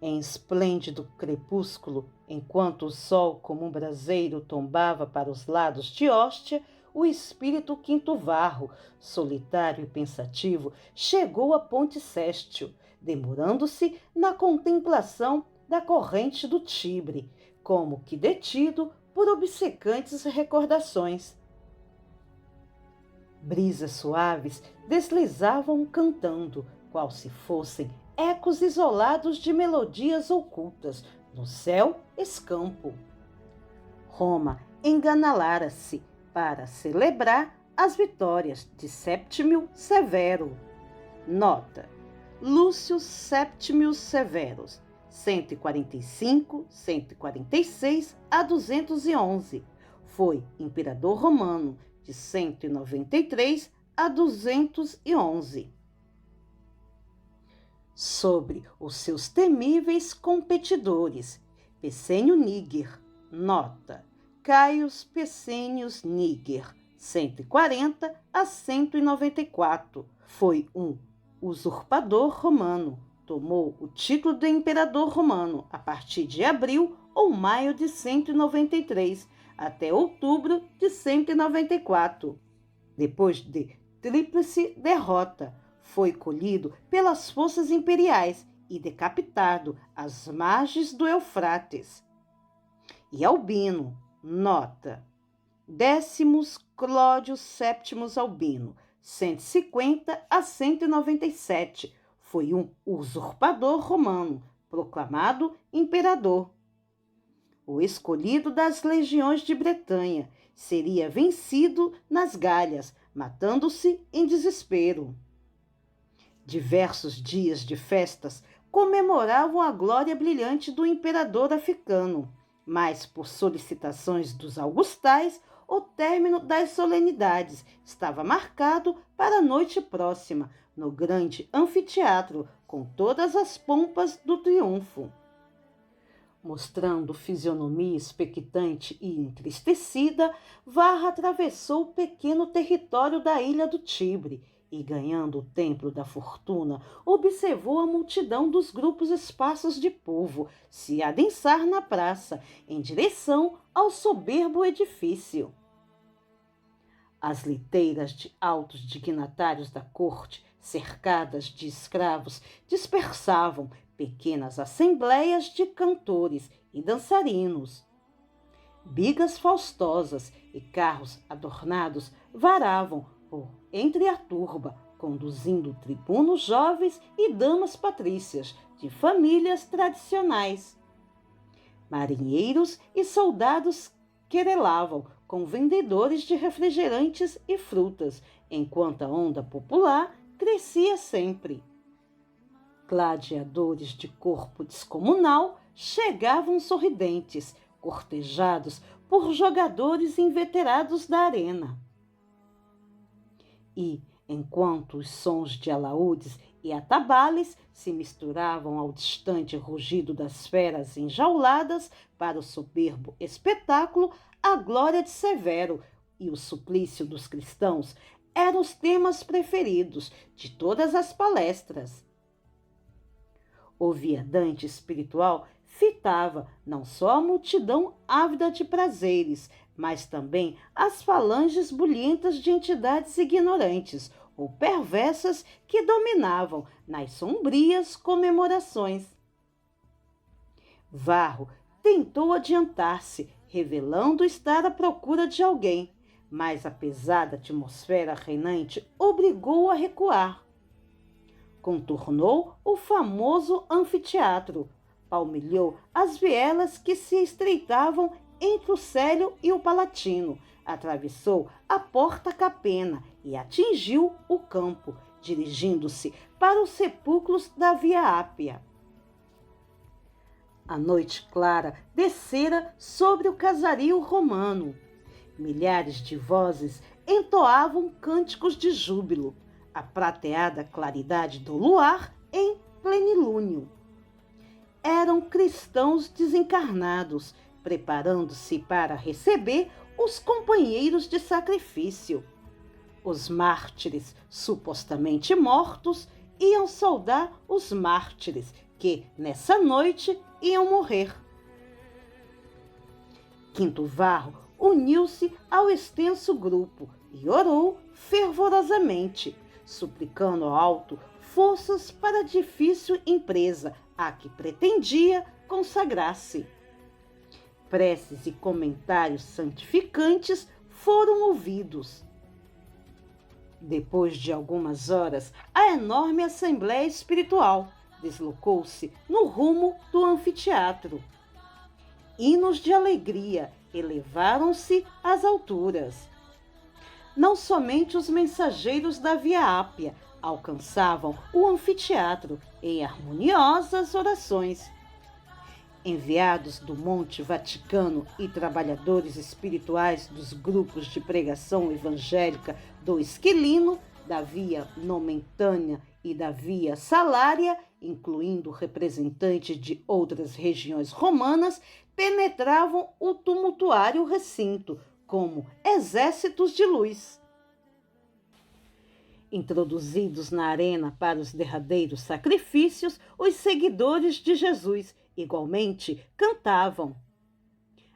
Em esplêndido crepúsculo, enquanto o sol como um braseiro tombava para os lados de Hóstia, o espírito Quinto Varro, solitário e pensativo, chegou à ponte Sestio, demorando-se na contemplação da corrente do Tibre, como que detido por obcecantes recordações. Brisas suaves deslizavam cantando, qual se fossem ecos isolados de melodias ocultas no céu escampo. Roma enganalara-se para celebrar as vitórias de Septímio Severo. Nota: Lúcio Septímio Severus, 146 a 211. Foi imperador romano de 193 a 211. Sobre os seus temíveis competidores, Pescenio Níger, nota: Caius Pescennius Níger, 140 a 194. Foi um usurpador romano. Tomou o título de imperador romano a partir de abril ou maio de 193 até outubro de 194. Depois de tríplice derrota, foi colhido pelas forças imperiais e decapitado às margens do Eufrates. E Albino, nota: Décimos Cláudio Sétimos Albino, 150 a 197, foi um usurpador romano, proclamado imperador. O escolhido das legiões de Bretanha seria vencido nas Galhas, matando-se em desespero. Diversos dias de festas comemoravam a glória brilhante do imperador africano, mas, por solicitações dos augustais, o término das solenidades estava marcado para a noite próxima, no grande anfiteatro, com todas as pompas do triunfo. Mostrando fisionomia expectante e entristecida, Varra atravessou o pequeno território da ilha do Tibre e, ganhando o templo da fortuna, observou a multidão dos grupos esparsos de povo se adensar na praça, em direção ao soberbo edifício. As liteiras de altos dignatários da corte, cercadas de escravos, dispersavam pequenas assembleias de cantores e dançarinos. Bigas faustosas e carros adornados varavam por entre a turba, conduzindo tribunos jovens e damas patrícias de famílias tradicionais. Marinheiros e soldados querelavam com vendedores de refrigerantes e frutas, enquanto a onda popular crescia sempre. Gladiadores de corpo descomunal chegavam sorridentes, cortejados por jogadores inveterados da arena. E, enquanto os sons de alaúdes e atabaques se misturavam ao distante rugido das feras enjauladas para o soberbo espetáculo, a glória de Severo e o suplício dos cristãos eram os temas preferidos de todas as palestras. O viandante espiritual fitava não só a multidão ávida de prazeres, mas também as falanges bulhentas de entidades ignorantes ou perversas que dominavam nas sombrias comemorações. Varro tentou adiantar-se, revelando estar à procura de alguém, mas a pesada atmosfera reinante obrigou-o a recuar. Contornou o famoso anfiteatro, palmilhou as vielas que se estreitavam entre o Célio e o Palatino, atravessou a Porta Capena e atingiu o campo, dirigindo-se para os sepulcros da Via Ápia. A noite clara descera sobre o casario romano. Milhares de vozes entoavam cânticos de júbilo, a prateada claridade do luar em plenilúnio. Eram cristãos desencarnados, preparando-se para receber os companheiros de sacrifício. Os mártires, supostamente mortos, iam saudar os mártires que nessa noite iam morrer. Quinto Varro uniu-se ao extenso grupo e orou fervorosamente, suplicando ao alto forças para a difícil empresa a que pretendia consagrar-se. Preces e comentários santificantes foram ouvidos. Depois de algumas horas, a enorme assembleia espiritual deslocou-se no rumo do anfiteatro. Hinos de alegria elevaram-se às alturas. Não somente os mensageiros da Via Ápia alcançavam o anfiteatro em harmoniosas orações. Enviados do Monte Vaticano e trabalhadores espirituais dos grupos de pregação evangélica do Esquilino, da Via Nomentânea e da Via Salária, incluindo representantes de outras regiões romanas, penetravam o tumultuário recinto como exércitos de luz. Introduzidos na arena para os derradeiros sacrifícios, os seguidores de Jesus igualmente cantavam.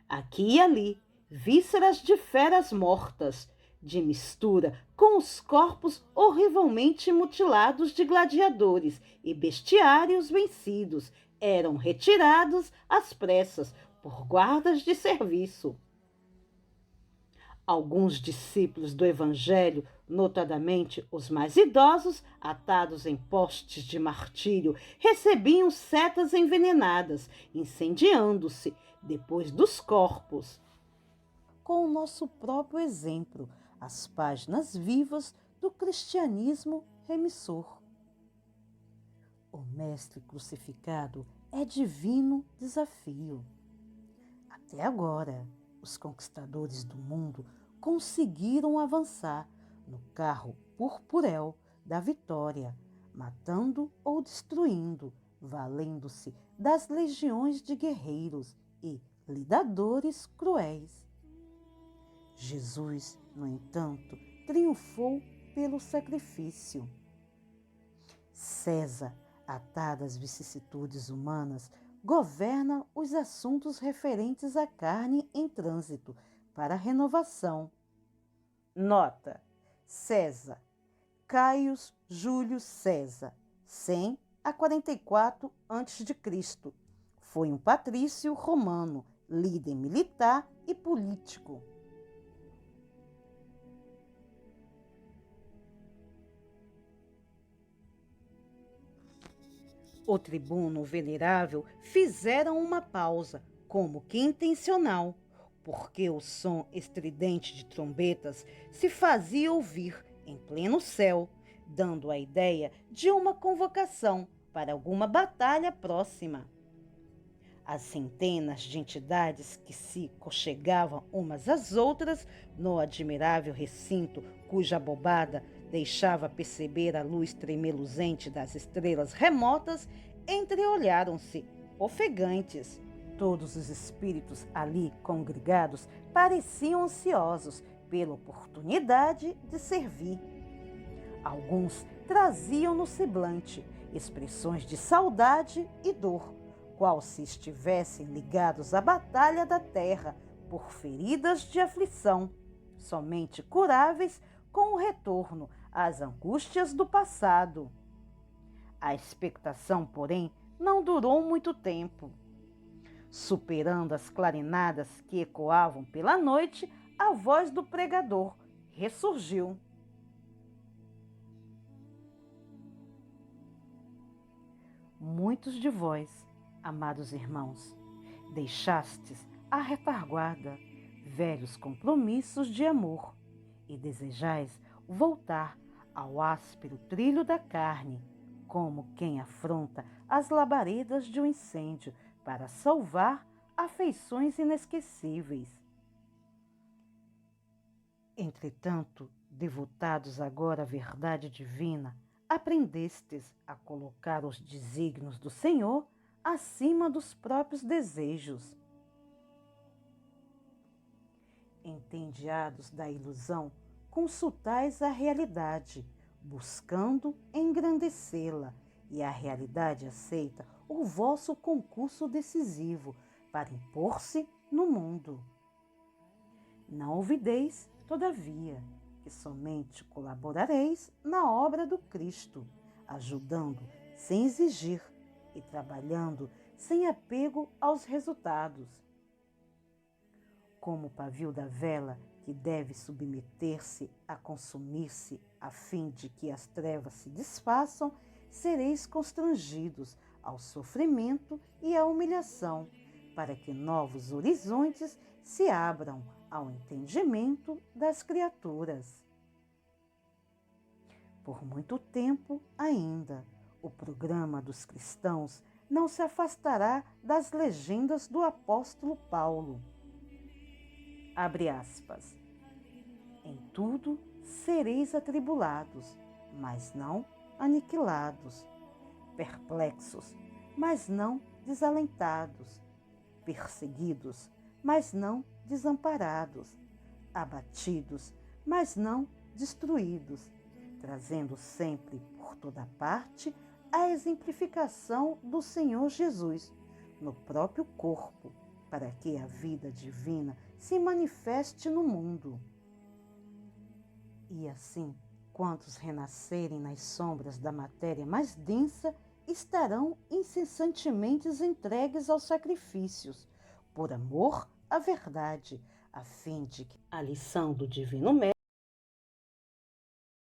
Aqui e ali, vísceras de feras mortas, de mistura com os corpos horrivelmente mutilados de gladiadores e bestiários vencidos, eram retirados às pressas por guardas de serviço. Alguns discípulos do Evangelho, notadamente os mais idosos, atados em postes de martírio, recebiam setas envenenadas, incendiando-se depois dos corpos. Com o nosso próprio exemplo, as páginas vivas do cristianismo remissor. O Mestre crucificado é divino desafio. Até agora, os conquistadores do mundo conseguiram avançar no carro purpuréu da vitória, matando ou destruindo, valendo-se das legiões de guerreiros e lidadores cruéis. Jesus, no entanto, triunfou pelo sacrifício. César, atado às vicissitudes humanas, governa os assuntos referentes à carne em trânsito para renovação. Nota: César, Caius Júlio César, 100 a 44 a.C. Foi um patrício romano, líder militar e político. O tribuno venerável fizera uma pausa, como que intencional, porque o som estridente de trombetas se fazia ouvir em pleno céu, dando a ideia de uma convocação para alguma batalha próxima. As centenas de entidades que se conchegavam umas às outras no admirável recinto cuja abobada deixava perceber a luz tremeluzente das estrelas remotas, entreolharam-se, ofegantes. Todos os espíritos ali congregados pareciam ansiosos pela oportunidade de servir. Alguns traziam no semblante expressões de saudade e dor, qual se estivessem ligados à batalha da terra por feridas de aflição, somente curáveis com o retorno às angústias do passado. A expectação, porém, não durou muito tempo. Superando as clarinadas que ecoavam pela noite, a voz do pregador ressurgiu. Muitos de vós, amados irmãos, deixastes a retaguarda velhos compromissos de amor e desejais voltar ao áspero trilho da carne, como quem afronta as labaredas de um incêndio para salvar afeições inesquecíveis. Entretanto, devotados agora à verdade divina, aprendestes a colocar os desígnios do Senhor acima dos próprios desejos. Entendiados da ilusão, consultais a realidade, buscando engrandecê-la, e a realidade aceita o vosso concurso decisivo para impor-se no mundo. Não olvideis, todavia, que somente colaborareis na obra do Cristo, ajudando sem exigir e trabalhando sem apego aos resultados. Como o pavio da vela que deve submeter-se a consumir-se a fim de que as trevas se desfaçam, sereis constrangidos ao sofrimento e à humilhação, para que novos horizontes se abram ao entendimento das criaturas. Por muito tempo ainda, o programa dos cristãos não se afastará das legendas do apóstolo Paulo. Abre aspas. Em tudo sereis atribulados, mas não aniquilados, perplexos, mas não desalentados, perseguidos, mas não desamparados, abatidos, mas não destruídos, trazendo sempre por toda parte a exemplificação do Senhor Jesus no próprio corpo, para que a vida divina se manifeste no mundo. E assim, quantos renascerem nas sombras da matéria mais densa, estarão incessantemente entregues aos sacrifícios, por amor à verdade, a fim de que a lição do Divino Mestre